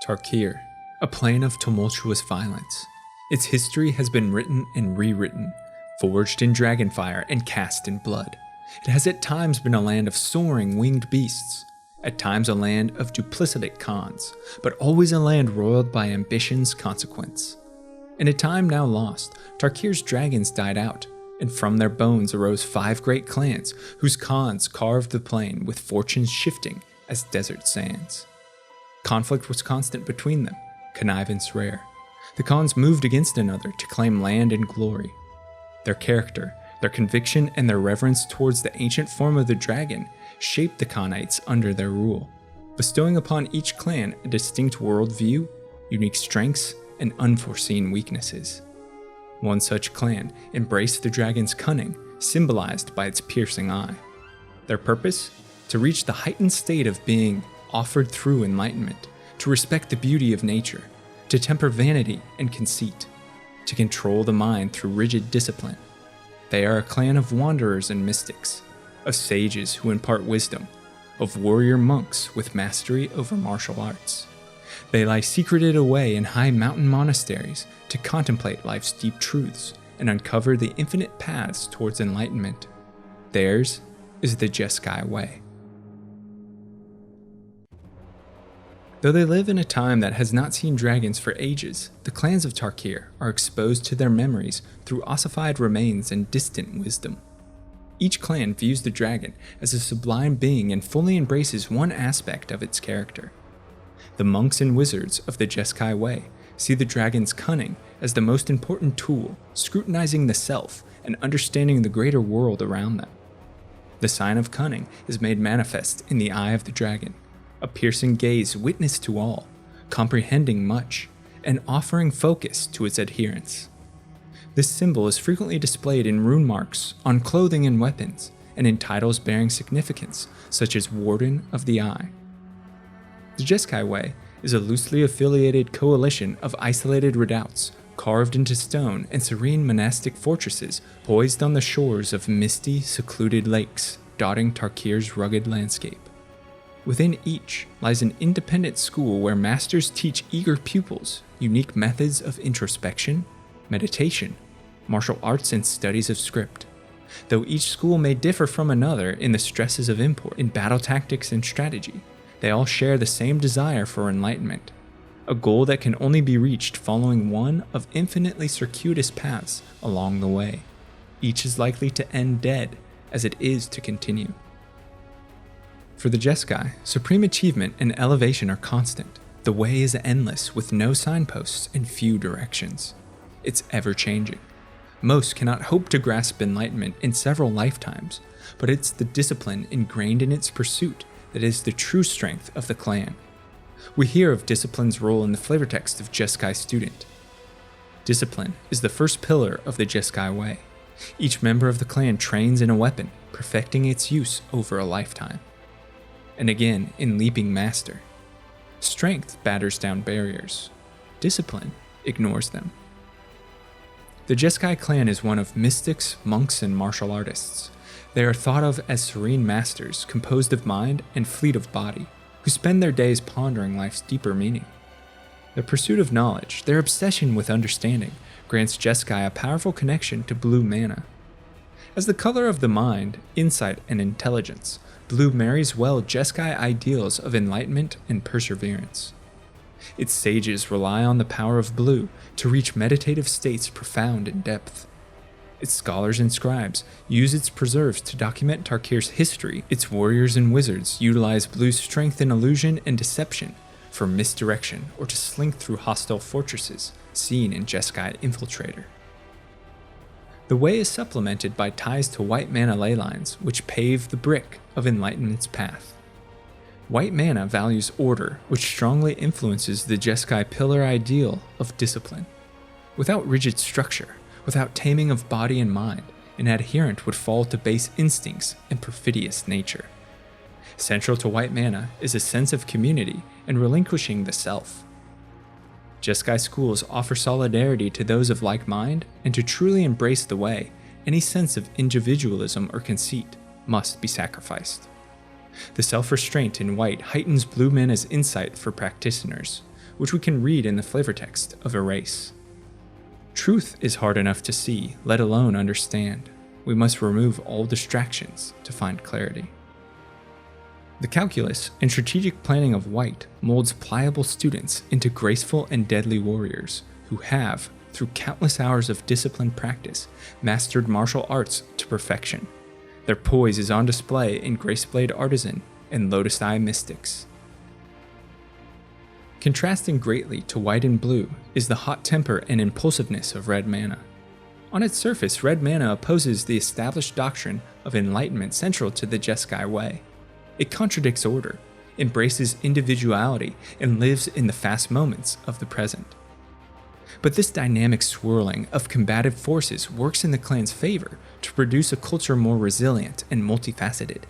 Tarkir, a plane of tumultuous violence. Its history has been written and rewritten, forged in dragonfire and cast in blood. It has at times been a land of soaring winged beasts, at times a land of duplicitous Khans, but always a land roiled by ambition's consequence. In a time now lost, Tarkir's dragons died out, and from their bones arose 5 great clans whose Khans carved the plain with fortunes shifting as desert sands. Conflict was constant between them, connivance rare. The Khans moved against another to claim land and glory. Their character, their conviction, and their reverence towards the ancient form of the dragon shaped the Khanites under their rule, bestowing upon each clan a distinct worldview, unique strengths, and unforeseen weaknesses. One such clan embraced the dragon's cunning, symbolized by its piercing eye. Their purpose? To reach the heightened state of being offered through enlightenment, to respect the beauty of nature, to temper vanity and conceit, to control the mind through rigid discipline. They are a clan of wanderers and mystics, of sages who impart wisdom, of warrior monks with mastery over martial arts. They lie secreted away in high mountain monasteries to contemplate life's deep truths and uncover the infinite paths towards enlightenment. Theirs is the Jeskai Way. Though they live in a time that has not seen dragons for ages, the clans of Tarkir are exposed to their memories through ossified remains and distant wisdom. Each clan views the dragon as a sublime being and fully embraces one aspect of its character. The monks and wizards of the Jeskai Way see the dragon's cunning as the most important tool, scrutinizing the self and understanding the greater world around them. The sign of cunning is made manifest in the eye of the dragon, a piercing gaze witness to all, comprehending much, and offering focus to its adherents. This symbol is frequently displayed in rune marks, on clothing and weapons, and in titles bearing significance, such as Warden of the Eye. The Jeskai Way is a loosely affiliated coalition of isolated redoubts, carved into stone, and serene monastic fortresses poised on the shores of misty, secluded lakes, dotting Tarkir's rugged landscape. Within each lies an independent school where masters teach eager pupils unique methods of introspection, meditation, martial arts, and studies of script. Though each school may differ from another in the stresses of import, in battle tactics and strategy, they all share the same desire for enlightenment, a goal that can only be reached following one of infinitely circuitous paths along the way. Each is likely to end dead as it is to continue. For the Jeskai, supreme achievement and elevation are constant. The way is endless with no signposts and few directions. It's ever-changing. Most cannot hope to grasp enlightenment in several lifetimes, but it's the discipline ingrained in its pursuit that is the true strength of the clan. We hear of discipline's role in the flavortext of Jeskai Student. Discipline is the first pillar of the Jeskai Way. Each member of the clan trains in a weapon, perfecting its use over a lifetime. And again in Leaping Master. Strength batters down barriers. Discipline ignores them. The Jeskai clan is one of mystics, monks, and martial artists. They are thought of as serene masters composed of mind and fleet of body, who spend their days pondering life's deeper meaning. Their pursuit of knowledge, their obsession with understanding, grants Jeskai a powerful connection to blue mana. As the color of the mind, insight, and intelligence, blue marries well Jeskai ideals of enlightenment and perseverance. Its sages rely on the power of blue to reach meditative states profound in depth. Its scholars and scribes use its preserves to document Tarkir's history. Its warriors and wizards utilize blue's strength in illusion and deception for misdirection or to slink through hostile fortresses seen in Jeskai Infiltrator. The way is supplemented by ties to white mana ley lines, which pave the brick of enlightenment's path. White mana values order, which strongly influences the Jeskai pillar ideal of discipline. Without rigid structure, without taming of body and mind, an adherent would fall to base instincts and perfidious nature. Central to white mana is a sense of community and relinquishing the self. Jeskai schools offer solidarity to those of like mind, and to truly embrace the way, any sense of individualism or conceit must be sacrificed. The self-restraint in white heightens blue mana's insight for practitioners, which we can read in the flavor text of Erase. Truth is hard enough to see, let alone understand. We must remove all distractions to find clarity. The calculus and strategic planning of White molds pliable students into graceful and deadly warriors who have, through countless hours of disciplined practice, mastered martial arts to perfection. Their poise is on display in Graceblade Artisan and Lotus Eye Mystics. Contrasting greatly to White and Blue is the hot temper and impulsiveness of Red Mana. On its surface, Red Mana opposes the established doctrine of enlightenment central to the Jeskai Way. It contradicts order, embraces individuality, and lives in the fast moments of the present. But this dynamic swirling of combative forces works in the clan's favor to produce a culture more resilient and multifaceted.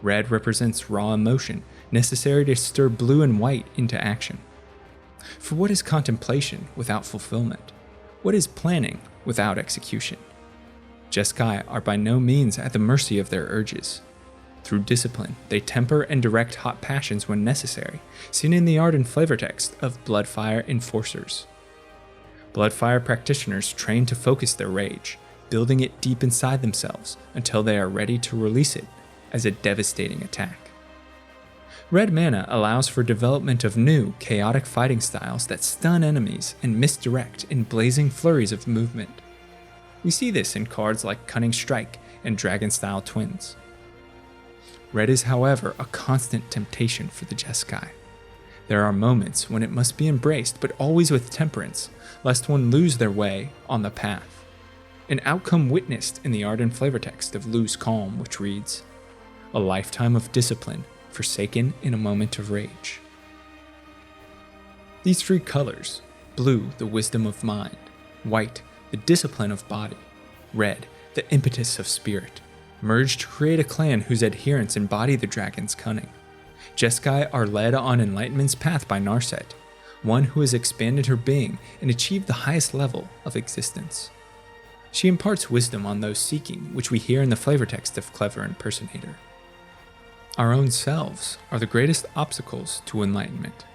Red represents raw emotion necessary to stir Blue and White into action. For what is contemplation without fulfillment? What is planning without execution? Jeskai are by no means at the mercy of their urges. Through discipline, they temper and direct hot passions when necessary, seen in the art and flavor text of Bloodfire Enforcers. Bloodfire practitioners train to focus their rage, building it deep inside themselves until they are ready to release it as a devastating attack. Red Mana allows for development of new, chaotic fighting styles that stun enemies and misdirect in blazing flurries of movement. We see this in cards like Cunning Strike and Dragon-style Twins. Red is, however, a constant temptation for the Jeskai. There are moments when it must be embraced, but always with temperance, lest one lose their way on the path. An outcome witnessed in the art and flavor text of Lose Calm, which reads, "A lifetime of discipline, forsaken in a moment of rage." These three colors, blue, the wisdom of mind; white, the discipline of body; red, the impetus of spirit, merge to create a clan whose adherents embody the dragon's cunning. Jeskai are led on enlightenment's path by Narset, one who has expanded her being and achieved the highest level of existence. She imparts wisdom on those seeking, which we hear in the flavor text of Clever Impersonator. Our own selves are the greatest obstacles to enlightenment.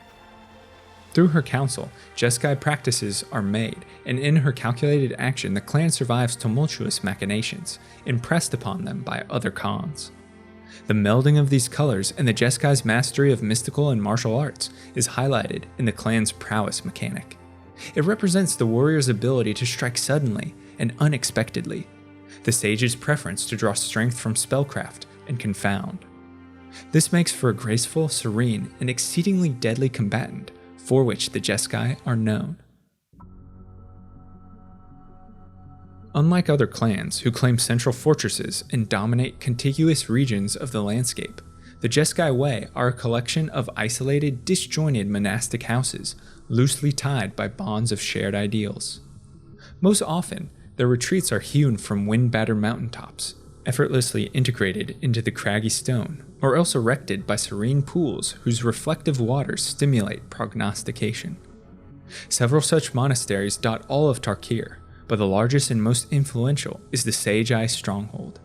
Through her counsel, Jeskai practices are made, and in her calculated action the clan survives tumultuous machinations, impressed upon them by other khans. The melding of these colors and the Jeskai's mastery of mystical and martial arts is highlighted in the clan's prowess mechanic. It represents the warrior's ability to strike suddenly and unexpectedly, the sage's preference to draw strength from spellcraft and confound. This makes for a graceful, serene, and exceedingly deadly combatant, for which the Jeskai are known. Unlike other clans who claim central fortresses and dominate contiguous regions of the landscape, the Jeskai Way are a collection of isolated, disjointed monastic houses, loosely tied by bonds of shared ideals. Most often, their retreats are hewn from wind-battered mountaintops, effortlessly integrated into the craggy stone, or else erected by serene pools whose reflective waters stimulate prognostication. Several such monasteries dot all of Tarkir, but the largest and most influential is the Sage Eye Stronghold.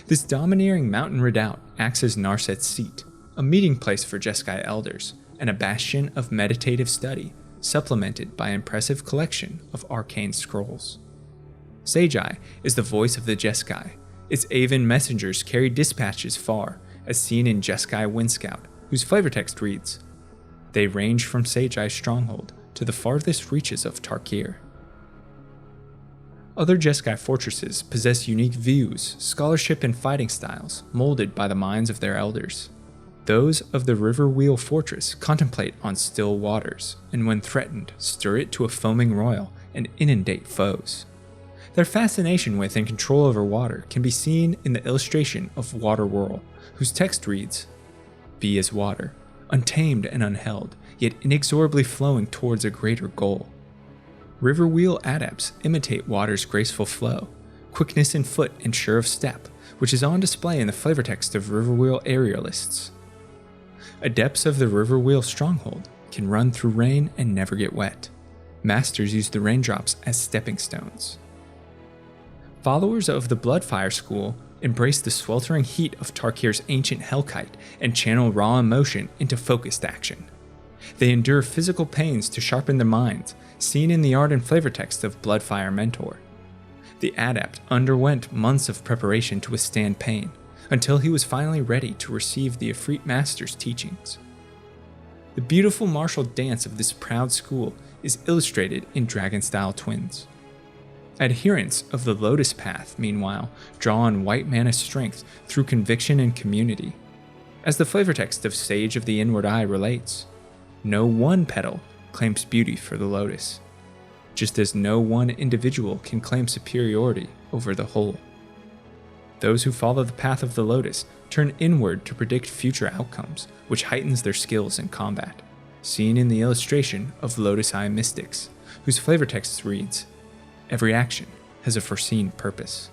This domineering mountain redoubt acts as Narset's seat, a meeting place for Jeskai elders, and a bastion of meditative study, supplemented by an impressive collection of arcane scrolls. Sage Eye is the voice of the Jeskai. Its Aven messengers carry dispatches far, as seen in Jeskai Windscout, whose flavor text reads, "They range from Sage Eye's stronghold to the farthest reaches of Tarkir." Other Jeskai fortresses possess unique views, scholarship, and fighting styles molded by the minds of their elders. Those of the Riverwheel Fortress contemplate on still waters, and when threatened, stir it to a foaming roil and inundate foes. Their fascination with and control over water can be seen in the illustration of Water Whirl, whose text reads, "Be as water, untamed and unheld, yet inexorably flowing towards a greater goal." Riverwheel adepts imitate water's graceful flow, quickness in foot and sure of step, which is on display in the flavor text of Riverwheel aerialists. Adepts of the Riverwheel stronghold can run through rain and never get wet. Masters use the raindrops as stepping stones. Followers of the Bloodfire school embrace the sweltering heat of Tarkir's ancient hellkite and channel raw emotion into focused action. They endure physical pains to sharpen their minds, seen in the art and flavor text of Bloodfire Mentor. The adept underwent months of preparation to withstand pain, until he was finally ready to receive the Efreet Master's teachings. The beautiful martial dance of this proud school is illustrated in dragon-style twins. Adherents of the Lotus Path, meanwhile, draw on white mana strength through conviction and community. As the flavor text of Sage of the Inward Eye relates, no one petal claims beauty for the lotus, just as no one individual can claim superiority over the whole. Those who follow the path of the lotus turn inward to predict future outcomes, which heightens their skills in combat, seen in the illustration of Lotus Eye Mystics, whose flavor text reads, "Every action has a foreseen purpose."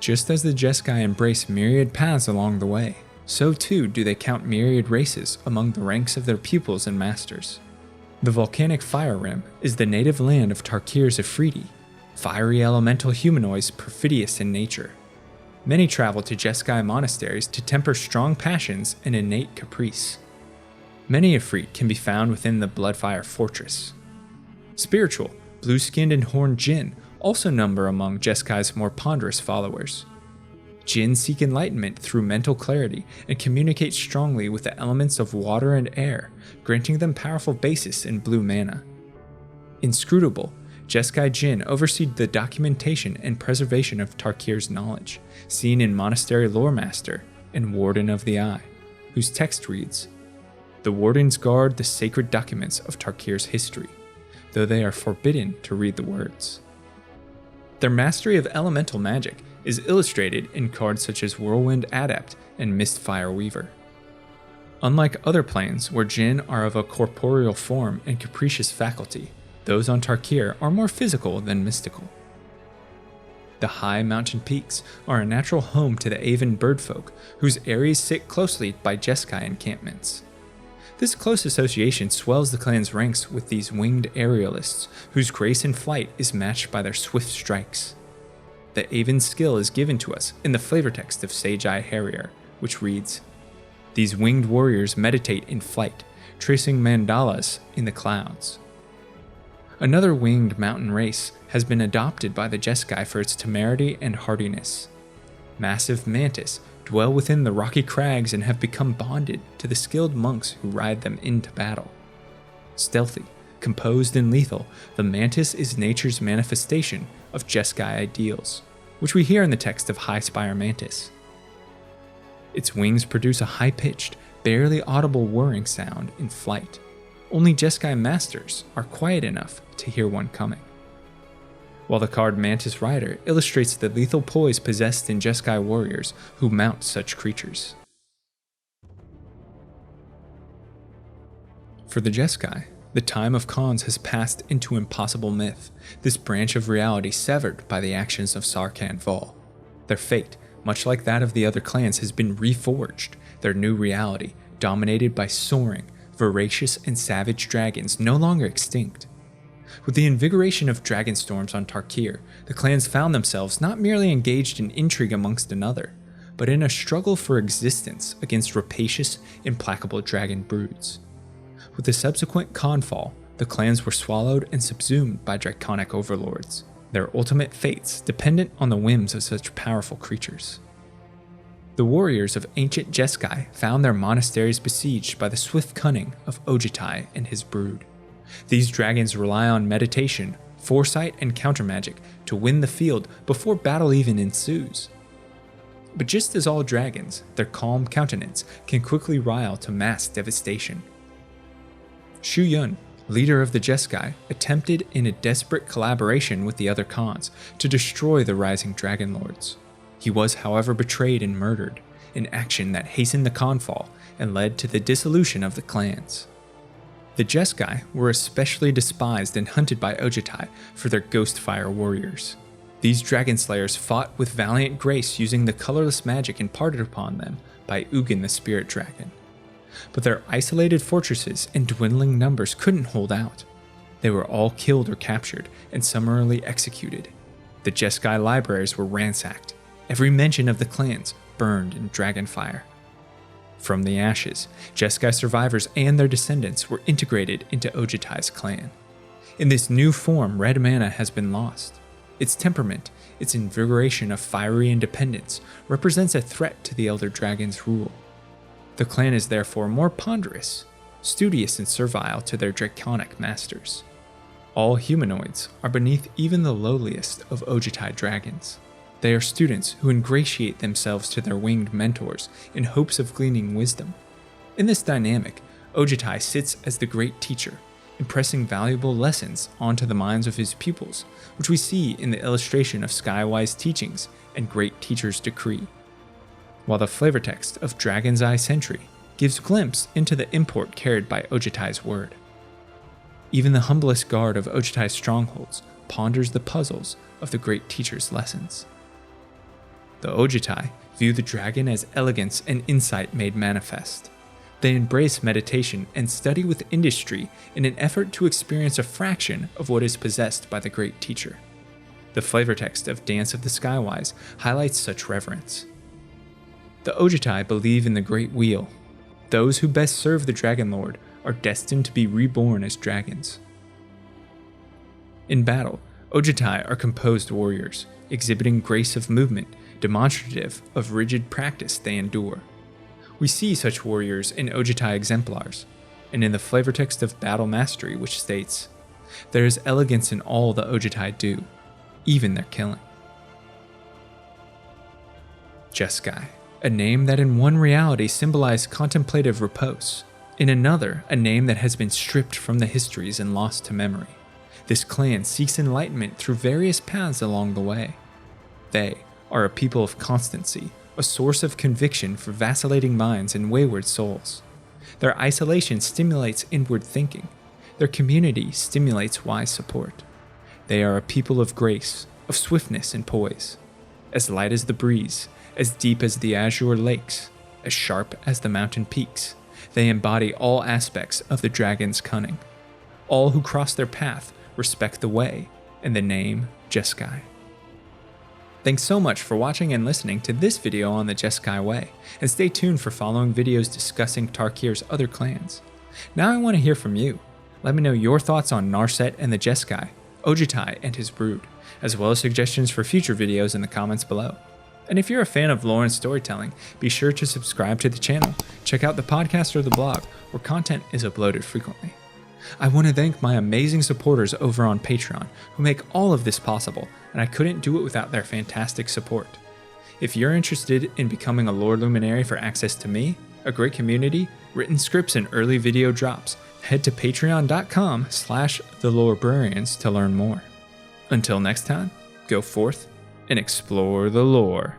Just as the Jeskai embrace myriad paths along the way, so too do they count myriad races among the ranks of their pupils and masters. The volcanic Fire Rim is the native land of Tarkir's Efreeti, fiery elemental humanoids perfidious in nature. Many travel to Jeskai monasteries to temper strong passions and innate caprice. Many Efreet can be found within the Bloodfire Fortress. Spiritual, blue-skinned and horned Jinn also number among Jeskai's more ponderous followers. Jinn seek enlightenment through mental clarity and communicate strongly with the elements of water and air, granting them powerful basis in blue mana. Inscrutable, Jeskai Jinn oversee the documentation and preservation of Tarkir's knowledge, seen in Monastery Loremaster and Warden of the Eye, whose text reads, "The Wardens guard the sacred documents of Tarkir's history, though they are forbidden to read the words." Their mastery of elemental magic is illustrated in cards such as Whirlwind Adept and Mistfire Weaver. Unlike other planes where Jinn are of a corporeal form and capricious faculty, those on Tarkir are more physical than mystical. The high mountain peaks are a natural home to the Aven birdfolk, whose aeries sit closely by Jeskai encampments. This close association swells the clan's ranks with these winged aerialists, whose grace in flight is matched by their swift strikes. The Aven skill is given to us in the flavor text of Sage Eye Harrier, which reads, "These winged warriors meditate in flight, tracing mandalas in the clouds." Another winged mountain race has been adopted by the Jeskai for its temerity and hardiness. Massive mantis dwell within the rocky crags and have become bonded to the skilled monks who ride them into battle. Stealthy, composed and lethal, the mantis is nature's manifestation of Jeskai ideals, which we hear in the text of High Spire Mantis. Its wings produce a high-pitched, barely audible whirring sound in flight. Only Jeskai masters are quiet enough to hear one coming. While the card Mantis Rider illustrates the lethal poise possessed in Jeskai warriors who mount such creatures. For the Jeskai, the time of Khans has passed into impossible myth, this branch of reality severed by the actions of Sarkhan Vol. Their fate, much like that of the other clans, has been reforged, their new reality dominated by soaring, voracious and savage dragons no longer extinct. With the invigoration of dragon storms on Tarkir, the clans found themselves not merely engaged in intrigue amongst another, but in a struggle for existence against rapacious, implacable dragon broods. With the subsequent Khanfall, the clans were swallowed and subsumed by draconic overlords, their ultimate fates dependent on the whims of such powerful creatures. The warriors of ancient Jeskai found their monasteries besieged by the swift cunning of Ojitai and his brood. These dragons rely on meditation, foresight, and countermagic to win the field before battle even ensues. But just as all dragons, their calm countenance can quickly rile to mass devastation. Shu Yun, leader of the Jeskai, attempted in a desperate collaboration with the other Khans to destroy the rising dragon lords. He was, however, betrayed and murdered, an action that hastened the Khanfall and led to the dissolution of the clans. The Jeskai were especially despised and hunted by Ojitai for their ghost fire warriors. These dragon slayers fought with valiant grace using the colorless magic imparted upon them by Ugin the spirit dragon. But their isolated fortresses and dwindling numbers couldn't hold out. They were all killed or captured and summarily executed. The Jeskai libraries were ransacked. Every mention of the clans burned in dragon fire. From the ashes, Jeskai survivors and their descendants were integrated into Ojutai's clan. In this new form, red mana has been lost. Its temperament, its invigoration of fiery independence, represents a threat to the Elder Dragon's rule. The clan is therefore more ponderous, studious and servile to their draconic masters. All humanoids are beneath even the lowliest of Ojutai dragons. They are students who ingratiate themselves to their winged mentors in hopes of gleaning wisdom. In this dynamic, Ojutai sits as the great teacher, impressing valuable lessons onto the minds of his pupils, which we see in the illustration of Skywise teachings and Great Teacher's decree. While the flavor text of Dragon's Eye Sentry gives glimpse into the import carried by Ojutai's word. Even the humblest guard of Ojutai's strongholds ponders the puzzles of the Great Teacher's lessons. The Ojutai view the dragon as elegance and insight made manifest. They embrace meditation and study with industry in an effort to experience a fraction of what is possessed by the Great Teacher. The flavor text of Dance of the Skywise highlights such reverence. The Ojutai believe in the Great Wheel. Those who best serve the Dragon Lord are destined to be reborn as dragons. In battle, Ojutai are composed warriors, exhibiting grace of movement, demonstrative of rigid practice they endure. We see such warriors in Ojutai exemplars, and in the flavor text of Battle Mastery, which states, "There is elegance in all the Ojutai do, even their killing." Jeskai, a name that in one reality symbolized contemplative repose, in another a name that has been stripped from the histories and lost to memory. This clan seeks enlightenment through various paths along the way. They are a people of constancy, a source of conviction for vacillating minds and wayward souls. Their isolation stimulates inward thinking. Their community stimulates wise support. They are a people of grace, of swiftness and poise. As light as the breeze, as deep as the azure lakes, as sharp as the mountain peaks, they embody all aspects of the dragon's cunning. All who cross their path respect the way and the name Jeskai. Thanks so much for watching and listening to this video on the Jeskai Way, and stay tuned for following videos discussing Tarkir's other clans. Now I want to hear from you. Let me know your thoughts on Narset and the Jeskai, Ojutai and his brood, as well as suggestions for future videos in the comments below. And if you're a fan of lore and storytelling, be sure to subscribe to the channel, check out the podcast or the blog, where content is uploaded frequently. I want to thank my amazing supporters over on Patreon who make all of this possible, and I couldn't do it without their fantastic support. If you're interested in becoming a lore luminary for access to me, a great community, written scripts, and early video drops, head to patreon.com/thelorebrarians to learn more. Until next time, go forth and explore the lore.